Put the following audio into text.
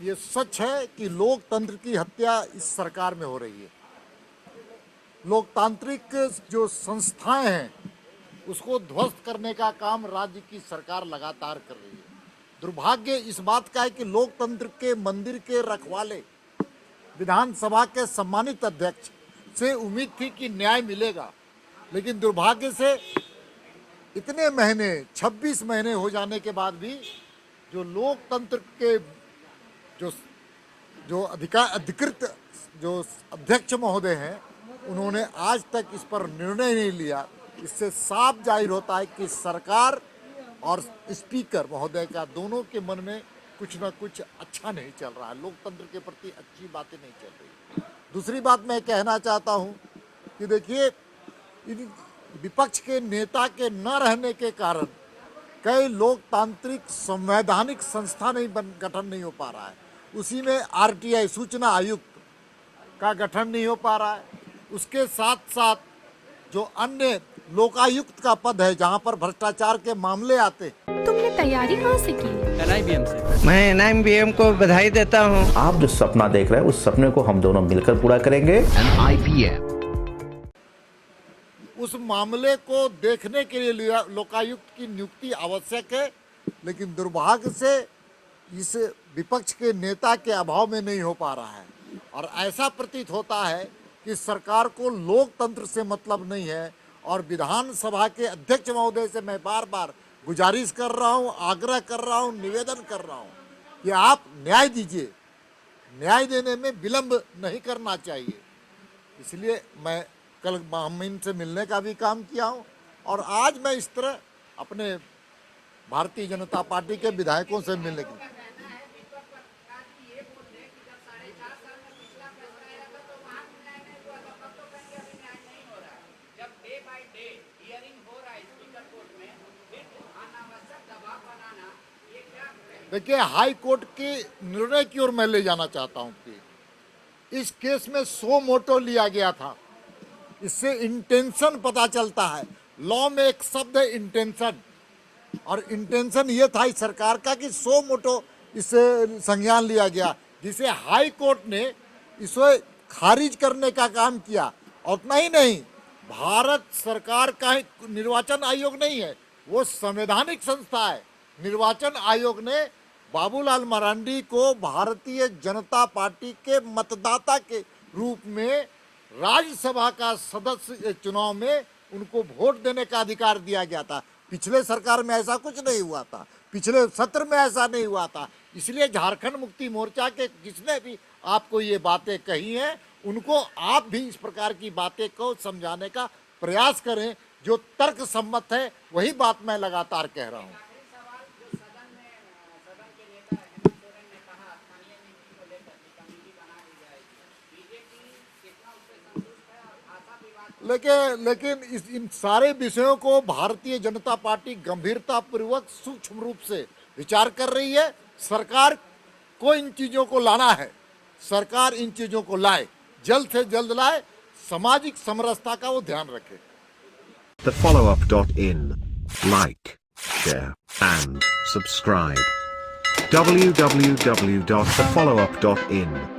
ये सच है कि लोकतंत्र की हत्या इस सरकार में हो रही है। लोकतांत्रिक जो संस्थाएं हैं उसको ध्वस्त करने का काम राज्य की सरकार लगातार कर रही है। दुर्भाग्य इस बात का है कि लोकतंत्र के मंदिर के रखवाले विधानसभा के सम्मानित अध्यक्ष से उम्मीद थी कि न्याय मिलेगा, लेकिन दुर्भाग्य से इतने महीने 26 महीने हो जाने के बाद भी जो लोकतंत्र के जो जो अधिकृत जो अध्यक्ष महोदय हैं उन्होंने आज तक इस पर निर्णय नहीं लिया। इससे साफ जाहिर होता है कि सरकार और स्पीकर महोदय का दोनों के मन में कुछ ना कुछ अच्छा नहीं चल रहा है, लोकतंत्र के प्रति अच्छी बातें नहीं चल रही। दूसरी बात मैं कहना चाहता हूं कि देखिए, इन विपक्ष के नेता के न रहने के कारण कई लोकतांत्रिक संवैधानिक संस्था गठन नहीं हो पा रहा है। उसी में आरटीआई सूचना आयुक्त का गठन नहीं हो पा रहा है। उसके साथ साथ जो अन्य लोकायुक्त का पद है जहां पर भ्रष्टाचार के मामले आते। तुमने तैयारी कहाँ से की? NIBM से। मैं NIBM को बधाई देता हूँ। आप जो सपना देख रहे हैं उस सपने को हम दोनों मिलकर पूरा करेंगे। NIBM उस मामले को देखने के लिए लोकायुक्त की नियुक्ति आवश्यक है, लेकिन दुर्भाग्य से इस विपक्ष के नेता के अभाव में नहीं हो पा रहा है। और ऐसा प्रतीत होता है कि सरकार को लोकतंत्र से मतलब नहीं है। और विधानसभा के अध्यक्ष महोदय से मैं बार बार गुजारिश कर रहा हूं, आग्रह कर रहा हूं, निवेदन कर रहा हूं कि आप न्याय दीजिए। न्याय देने में विलंब नहीं करना चाहिए। इसलिए मैं कल हम इनसे मिलने का भी काम किया हूं और आज मैं इस तरह अपने भारतीय जनता पार्टी के विधायकों से मिलने की। देखिए, हाई कोर्ट के निर्णय की ओर मैं ले जाना चाहता हूं कि इस केस में सो मोटो लिया गया था। इससे इंटेंशन पता चलता है। लॉ में एक शब्द है इंटेंशन, और इंटेंशन ये था इस सरकार का कि सो मोटो इससे संज्ञान लिया गया, जिसे हाई कोर्ट ने इसे खारिज करने का काम किया। और उतना ही नहीं, भारत सरकार का निर्वाचन आयोग नहीं है, वो संवैधानिक संस्था है। निर्वाचन आयोग ने बाबूलाल मरांडी को भारतीय जनता पार्टी के मतदाता के रूप में राज्यसभा का सदस्य चुनाव में उनको वोट देने का अधिकार दिया गया था। पिछले सरकार में ऐसा कुछ नहीं हुआ था, पिछले सत्र में ऐसा नहीं हुआ था। इसलिए झारखंड मुक्ति मोर्चा के जिसने भी आपको ये बातें कही हैं, उनको आप भी इस प्रकार की बातें को समझाने का प्रयास करें। जो तर्क सम्मत है वही बात मैं लगातार कह रहा हूँ। लेकिन इन सारे विषयों को भारतीय जनता पार्टी गंभीरता पूर्वक सूक्ष्म रूप से विचार कर रही है। सरकार को इन चीजों को लाना है, सरकार इन चीजों को लाए, जल्द से जल्द लाए, सामाजिक समरसता का वो ध्यान रखे। TheFollowUp.in. Like, share, and subscribe. www.thefollowup.in